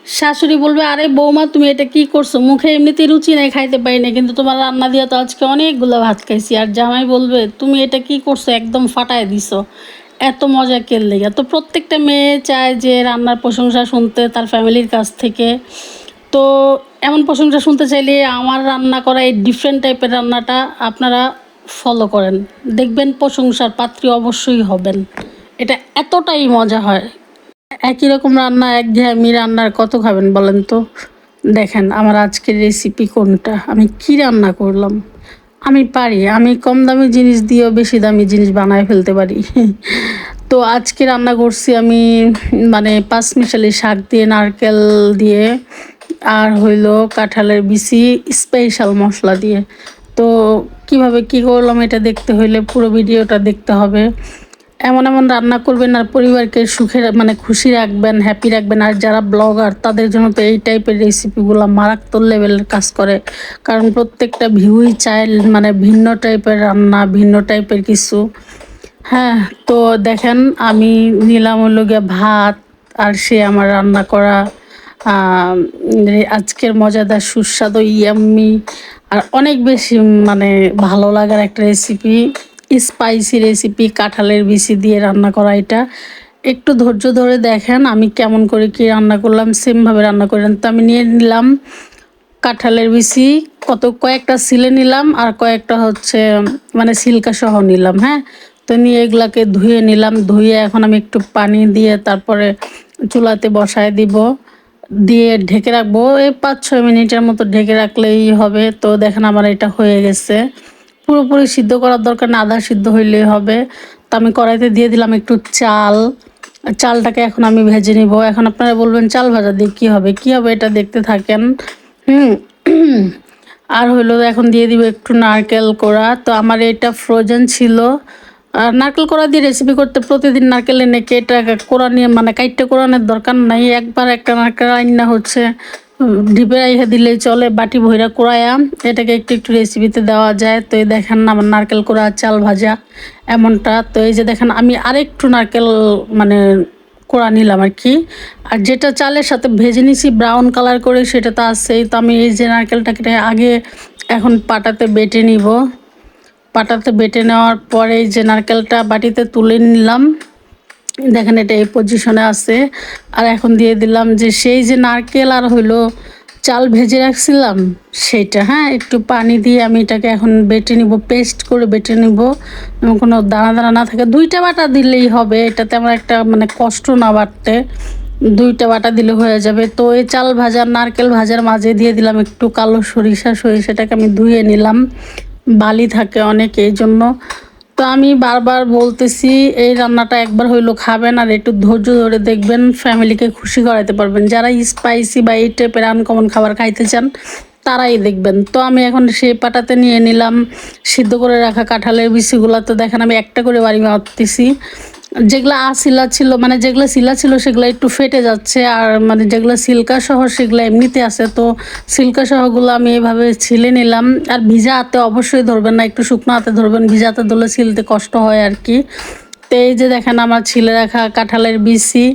শাশুড়ি বলবে, আরে বৌমা তুমি এটা কি করছো, মুখে এমনিতেই রুচি নাই, খাইতে পারি না, কিন্তু তোমার রান্না দিয়ে তো আজকে অনেকগুলো ভাত খাইছি। আর জামাই বলবে, তুমি এটা কি করছো, একদম ফাটায় দিছো, এত মজা কেল লেগে। তো প্রত্যেকটা মেয়ে চায় যে রান্নার প্রশংসা শুনতে তার ফ্যামিলির কাছ থেকে। তো এমন প্রশংসা শুনতে চাইলে আমার রান্না করা এই ডিফারেন্ট টাইপের রান্নাটা আপনারা ফলো করেন, দেখবেন প্রশংসার পাত্রী অবশ্যই হবেন। এটা এতটাই মজা হয়। একই রকম রান্না একঘেয়েমি রান্নার কত খাবেন বলেন তো। দেখেন আমার আজকের রেসিপি কোনটা, আমি কি রান্না করলাম। আমি পারি, আমি কম দামি জিনিস দিয়েও বেশি দামি জিনিস বানায় ফেলতে পারি। তো আজকে রান্না করছি আমি মানে পাঁচমিশালি শাক দিয়ে, নারকেল দিয়ে, আর হইলো কাঁঠালের বিচি স্পেশাল মশলা দিয়ে। তো কিভাবে কি করলাম এটা দেখতে হইলে পুরো ভিডিওটা দেখতে হবে। এমন এমন রান্না করবেন আর পরিবারকে সুখে মানে খুশি রাখবেন, হ্যাপি রাখবেন। আর যারা ব্লগার তাদের জন্য তো এই টাইপের রেসিপিগুলো মারাত্মক লেভেলের কাজ করে, কারণ প্রত্যেকটা ভিউই চায় মানে ভিন্ন টাইপের রান্না, ভিন্ন টাইপের কিছু। হ্যাঁ, তো দেখেন আমি নিলাম হলো গিয়ে ভাত, আর সে আমার রান্না করা আজকের মজাদার সুস্বাদু ইয়াম্মি আর অনেক বেশি মানে ভালো লাগার একটা রেসিপি, স্পাইসি রেসিপি, কাঁঠালের বিচি দিয়ে রান্না করা। এটা একটু ধৈর্য ধরে দেখেন আমি কেমন করে কি রান্না করলাম, সেমভাবে রান্না করেন। তো আমি নিয়ে নিলাম কাঁঠালের বিচি, কয়েকটা ছিলে নিলাম, আর কয়েকটা হচ্ছে মানে সিল্কা সহ নিলাম। হ্যাঁ, তো নিয়ে এগুলাকে ধুয়ে নিলাম। ধুয়ে এখন আমি একটু পানি দিয়ে তারপরে চুলাতে বসায় দিব, দিয়ে ঢেকে রাখবো। এই 5-6 মিনিটের মতো ঢেকে রাখলেই হবে। তো দেখেন আমার এটা হয়ে গেছে। পুরোপুরি সিদ্ধ করার দরকার না, আধা সিদ্ধ হইলেই হবে। তো আমি কড়াইতে দিয়ে দিলাম একটু চাল। চালটাকে এখন আমি ভেজে নিব। এখন আপনারা বলবেন চাল ভাজা দিয়ে কী হবে, কী হবে এটা দেখতে থাকেন। হুম। আর হইলো এখন দিয়ে দিব একটু নারকেল কোড়া। তো আমার এটা ফ্রোজেন ছিল। আর নারকেল কোড়া দিয়ে রেসিপি করতে প্রতিদিন নারকেল এনে কেটে কোড়া নিয়ে মানে কাইটটা কোড়ানোর দরকার নাই। একবার একটা নারকেল রান্না হচ্ছে ডিপে রাইখা দিলেই চলে, বাটি ভইরা কোড়ায়া এটাকে একটু একটু রেসিপিতে দেওয়া যায়। তো এই দেখেন আমার নারকেল কোড়া চাল ভাজা এমনটা। তো এই যে দেখেন আমি আরেকটু নারকেল মানে কোড়া নিলাম আর কি। আর যেটা চালের সাথে ভেজে নিছি ব্রাউন কালার করে সেটা তো আছেই। তো আমি এই যে নারকেলটাকে আগে এখন পাটাতে বেটে নিব। পাটাতে বেটে নেওয়ার পরে যে নারকেলটা বাটিতে তুলে নিলাম, দেখেন এটা এই পজিশনে আছে। আর এখন দিয়ে দিলাম যে সেই যে নারকেল আর হইলো চাল ভেজে রাখছিলাম সেইটা। হ্যাঁ, একটু পানি দিয়ে আমি এটাকে এখন বেটে নিব, পেস্ট করে বেটে নিব, কোনো দানা দানা না থাকে। 2টা বাটা দিলেই হবে, এটাতে আমার একটা মানে কষ্ট না বাটতে, 2টা বাটা দিলে হয়ে যাবে। তো এই চাল ভাজা নারকেল ভাজার মাঝে দিয়ে দিলাম একটু কালো সরিষা। সরিষাটাকে আমি ধুয়ে নিলাম, বালি থাকে অনেক এই জন্য। তো আমি বারবার বলতেছি এই রান্নাটা একবার হইলো খাবেন আর একটু ধৈর্য ধরে দেখবেন, ফ্যামিলিকে খুশি করাতে পারবেন। যারা স্পাইসি বা এই টাইপের আনকমন খাবার খাইতে চান তারাই দেখবেন। তো আমি এখন সেই পাটাতে নিয়ে নিলাম সিদ্ধ করে রাখা কাঁঠালের বিচিগুলো। তো দেখেন আমি একটা করে বাড়ি মারতেছি। যেগুলো শিলা ছিল মানে যেগুলো শিলা ছিল সেগুলো একটু ফেটে যাচ্ছে, আর মানে যেগুলো সিল্কা সহ সেগুলো এমনিতে আছে। তো সিল্কা সহগুলো আমি এইভাবে ছিলে নিলাম। আর ভিজা হাতে অবশ্যই ধরবেন না, একটু শুকনো হাতে ধরবেন, ভিজা হাতে ধরলে ছিলতে কষ্ট হয় আর কি। তো এই যে দেখেন আমার ছিলে রাখা কাঁঠালের বিচি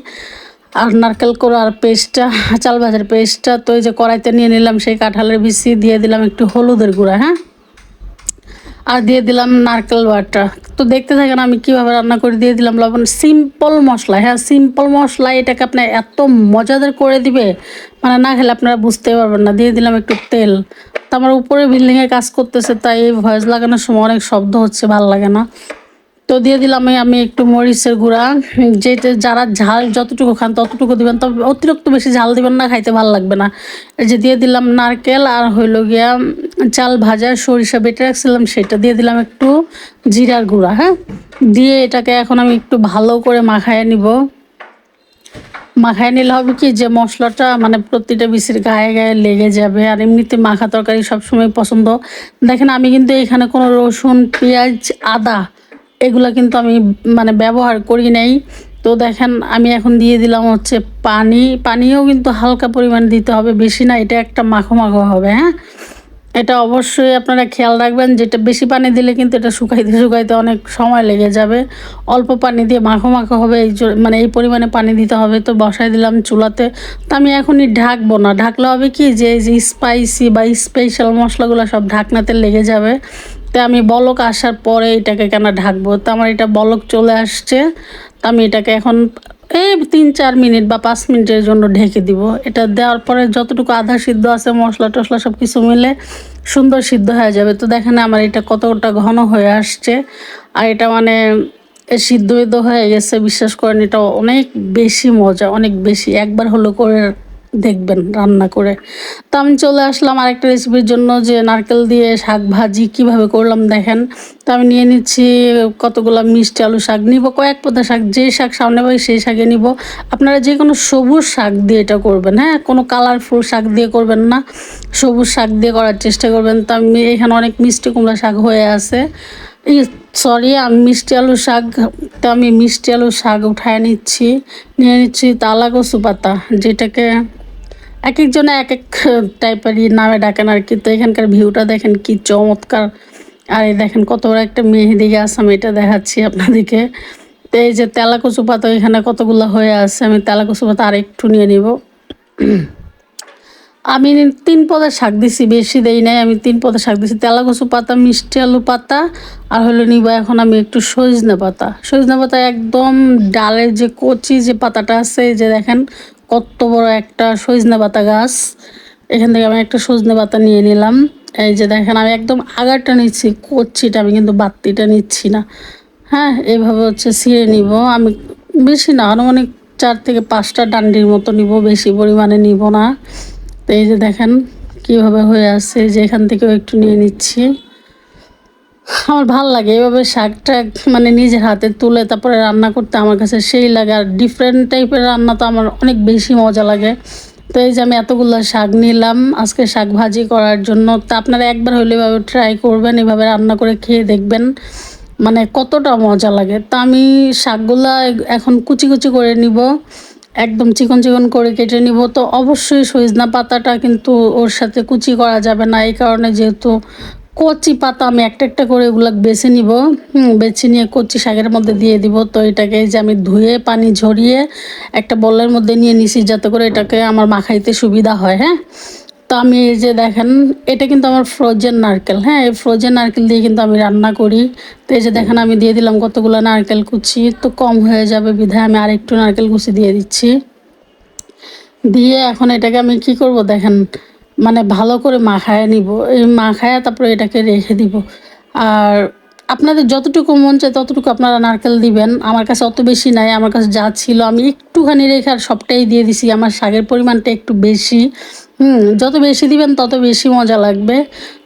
আর নারকেল কোড়ার পেস্টটা, চাল ভাজার পেস্টটা। তো এই যে কড়াইতে নিয়ে নিলাম সেই কাঁঠালের বিচি, দিয়ে দিলাম একটু হলুদের গুঁড়া। হ্যাঁ, আর দিয়ে দিলাম নারকেল বাটা। তো দেখতে থাকেন আমি কীভাবে রান্না করে, দিয়ে দিলাম লবণ। সিম্পল মশলা, হ্যাঁ সিম্পল মশলা এটাকে আপনার এত মজাদার করে দিবে, মানে না খেলে আপনারা বুঝতেই পারবেন না। দিয়ে দিলাম একটু তেল। তো আমার উপরে বিল্ডিংয়ে কাজ করতেছে তাই এই ভয়েস লাগানোর সময় অনেক শব্দ হচ্ছে, ভাল লাগে না। তো দিয়ে দিলাম আমি একটু মরিচের গুঁড়া। যেটা যারা ঝাল যতটুকু খান ততটুকু দিবেন, তবে অতিরিক্ত বেশি ঝাল দিবেন না, খাইতে ভালো লাগবে না। এই যে দিয়ে দিলাম নারকেল আর হইলো গিয়া চাল ভাজা সরিষা বেটে রাখছিলাম সেটা, দিয়ে দিলাম একটু জিরার গুঁড়া। হ্যাঁ, দিয়ে এটাকে এখন আমি একটু ভালো করে মাখায় নিব। মাখায় নিলে হবে কি যে মশলাটা মানে প্রতিটা বিচির গায়ে গায়ে লেগে যাবে। আর এমনিতে মাখা তরকারি সবসময় পছন্দ। দেখেন আমি কিন্তু এখানে কোনো রসুন পেঁয়াজ আদা এগুলা কিন্তু আমি মানে ব্যবহার করি নাই। তো দেখেন আমি এখন দিয়ে দিলাম হচ্ছে পানি। পানিও কিন্তু হালকা পরিমাণ দিতে হবে, বেশি না, এটা একটা মাখো মাখো হবে। হ্যাঁ, এটা অবশ্যই আপনারা খেয়াল রাখবেন, যেটা বেশি পানি দিলে কিন্তু এটা শুকাইতে শুকাইতে অনেক সময় লেগে যাবে। অল্প পানি দিয়ে মাখো মাখো হবে, মানে এই পরিমাণে পানি দিতে হবে। তো বসাই দিলাম চুলাতে। তো আমি এখনই ঢাকবো না, ঢাকলে হবে কি যে এই যে স্পাইসি বা স্পেশাল মশলাগুলো সব ঢাকনাতে লেগে যাবে। তো আমি বলক আসার পরে এটাকে কেন ঢাকবো, তো আমার এটা বলক চলে আসছে। তো আমি এটাকে এখন এই 3-4 মিনিট বা 5 মিনিটের জন্য ঢেকে দিব। এটা দেওয়ার পরে যতটুকু আধা সিদ্ধ আছে মশলা টশলা সব কিছু মিলে সুন্দর সিদ্ধ হয়ে যাবে। তো দেখেন আমার এটা কতটা ঘন হয়ে আসছে, আর এটা মানে সিদ্ধ হয়ে গেছে। বিশ্বাস করেন এটা অনেক বেশি মজা, অনেক বেশি। একবার হলো করে দেখবেন রান্না করে। তো আমি চলে আসলাম আরেকটা রেসিপির জন্য, যে নারকেল দিয়ে শাক ভাজি কীভাবে করলাম দেখেন। তো আমি নিয়ে নিচ্ছি কতগুলো মিষ্টি আলু শাক, নিব কয়েক পাতা শাক, যে শাক সামনে পাই সেই শাকে নিব। আপনারা যে কোনো সবুজ শাক দিয়ে এটা করবেন, হ্যাঁ, কোনো কালারফুল শাক দিয়ে করবেন না, সবুজ শাক দিয়ে করার চেষ্টা করবেন। তো আমি এখানে অনেক মিষ্টি কুমড়া শাক হয়ে আছে, সরি আমি মিষ্টি আলু শাক। তো আমি মিষ্টি আলু শাক উঠায় নিচ্ছি, নিয়ে নিচ্ছি তালা কচু পাতা, যেটাকে এক একজনে এক এক টাইপেরই নামে ডাকেন আর কি। তো এখানকার ভিউটা দেখেন কি চমৎকার। আর এই দেখেন কত বড় একটা মেহেদি গাছ, আমি এটা দেখাচ্ছি আপনাদেরকে। তো এই যে তেলা কচু পাতা এখানে কতগুলো হয়ে আছে, আমি তেলা কচু পাতা আর একটু নিয়ে নিব। আমি 3 পদের শাক দিছি, বেশি দেই নাই। আমি 3 পদের শাক দিছি, তেলা কচু পাতা, মিষ্টি আলু পাতা, আর হলো নিব এখন আমি একটু সজনে পাতা। সজনে পাতা একদম ডালের যে কচি যে পাতাটা আছে, এই যে দেখেন কত বড় একটা সজনে পাতা গাছ। এখান থেকে আমি একটা সজনে পাতা নিয়ে নিলাম। এই যে দেখেন আমি একদম আগারটা নিচ্ছি, কচিটা, আমি কিন্তু বাত্তিটা নিচ্ছি না। হ্যাঁ, এভাবে হচ্ছে ছিঁড়ে নিব আমি। বেশি না, আনুমানিক 4 থেকে 5টা ডান্ডির মতো নিব, বেশি পরিমাণে নিব না। তো এই যে দেখেন কীভাবে হয়ে আছে, যে এখান থেকেও একটু নিয়ে নিচ্ছি। আমার ভাল লাগে এভাবে শাকটা মানে নিজের হাতে তুলে তারপরে রান্না করতে, আমার কাছে সেই লাগে। আর ডিফারেন্ট টাইপের রান্না তো আমার অনেক বেশি মজা লাগে। তো এই যে আমি এতগুলো শাক নিলাম আজকে শাক ভাজি করার জন্য। তা আপনারা একবার হইলে এভাবে ট্রাই করবেন, এভাবে রান্না করে খেয়ে দেখবেন মানে কতটা মজা লাগে। তা আমি শাকগুলা এখন কুচি কুচি করে নিব, একদম চিকন চিকন করে কেটে নিব। তো অবশ্যই সজনা পাতাটা কিন্তু ওর সাথে কুচি করা যাবে না, এই কারণে যেহেতু কচি পাতা আমি একটা একটা করে এগুলো বেছে নিব। বেছে নিয়ে কচি শাকের মধ্যে দিয়ে দিব। তো এটাকে যে আমি ধুয়ে পানি ঝরিয়ে একটা বলের মধ্যে নিয়ে নিছি, যাতে করে এটাকে আমার মাখাইতে সুবিধা হয়। হ্যাঁ, তো আমি এই যে দেখেন এটা কিন্তু আমার ফ্রোজেন নারকেল। হ্যাঁ, এই ফ্রোজেন নারকেল দিয়ে কিন্তু আমি রান্না করি। তো এই যে দেখেন আমি দিয়ে দিলাম কতগুলো নারকেল কুচি, তো কম হয়ে যাবে বিধায় আমি আরেকটু নারকেল কুচি দিয়ে দিচ্ছি। দিয়ে এখন এটাকে আমি কি করব দেখেন, মানে ভালো করে মাখায় নিব। এই মাখায় তারপরে এটাকে রেখে দিব। আর আপনাদের যতটুকু মন চায় ততটুকু আপনারা নারকেল দিবেন। আমার কাছে অত বেশি নাই, আমার কাছে যা ছিল আমি একটুখানি রেখে আর সবটাই দিয়ে দিছি। আমার শাকের পরিমাণটা একটু বেশি। যত বেশি দিবেন তত বেশি মজা লাগবে।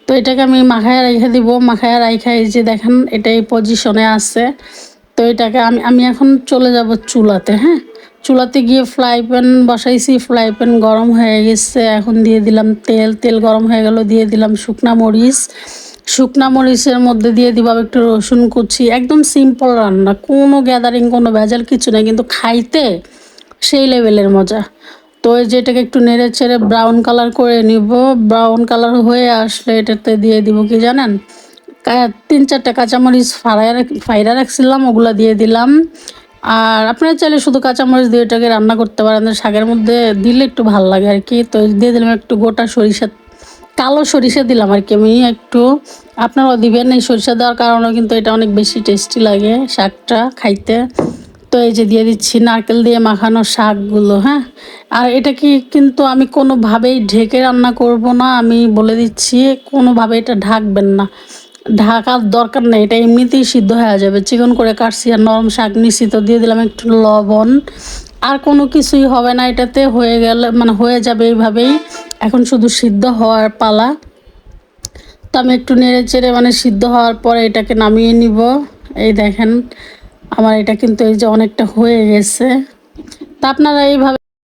তো এটাকে আমি মাখায় রেখে দিব। মাখায় রাইখা এই যে দেখেন এটা এই পজিশনে আছে। তো এটাকে আমি এখন চলে যাব চুলাতে। হ্যাঁ, চুলাতে গিয়ে ফ্রাই প্যান বসাইছি, ফ্রাই প্যান গরম হয়ে গেছে। এখন দিয়ে দিলাম তেল, তেল গরম হয়ে গেল, দিয়ে দিলাম শুকনা মরিচ। শুকনা মরিচের মধ্যে দিয়ে দিব একটু রসুন কুচি। একদম সিম্পল রান্না, কোনো গ্যাদারিং, কোনো ভেজাল কিছু নেই, কিন্তু খাইতে সেই লেভেলের মজা। তো এই যে এটাকে একটু নেড়ে চেড়ে ব্রাউন কালার করে নিব। ব্রাউন কালার হয়ে আসলে এটাতে দিয়ে দিব কি জানেন, 3-4টা কাঁচামরিচ ফাইরা রাখছিলাম, ওগুলো দিয়ে দিলাম। আর আপনারা চাইলে শুধু কাঁচামরিচ দিয়ে এটাকে রান্না করতে পারেন, শাকের মধ্যে দিলে একটু ভালো লাগে আর কি। তো দিয়ে দিলাম একটু গোটা সরিষা, কালো সরিষা দিলাম আর কি আমি একটু। আপনারাও দিবেন, এই সরিষা দেওয়ার কারণেও কিন্তু এটা অনেক বেশি টেস্টি লাগে শাকটা খাইতে। তো এই যে দিয়ে দিচ্ছি নারকেল দিয়ে মাখানো শাকগুলো। হ্যাঁ, আর এটা কিন্তু আমি কোনোভাবেই ঢেকে রান্না করব না, আমি বলে দিচ্ছি, কোনোভাবে এটা ঢাকবেন না, ঢাকার দরকার নেই, এটা এমনিতেই সিদ্ধ হয়ে যাবে। চিকন করে কাটছি আর নরম শাক নিছি, তো দিয়ে দিলাম একটু লবণ। আর কোনো কিছুই হবে না এটাতে, হয়ে গেলে মানে হয়ে যাবে এইভাবেই। এখন শুধু সিদ্ধ হওয়ার পালা। তো আমি একটু নেড়ে চেড়ে মানে সিদ্ধ হওয়ার পরে এটাকে নামিয়ে নিব। এই দেখেন আমার এটা কিন্তু এই যে অনেকটা হয়ে গেছে। তা আপনারা এইভাবে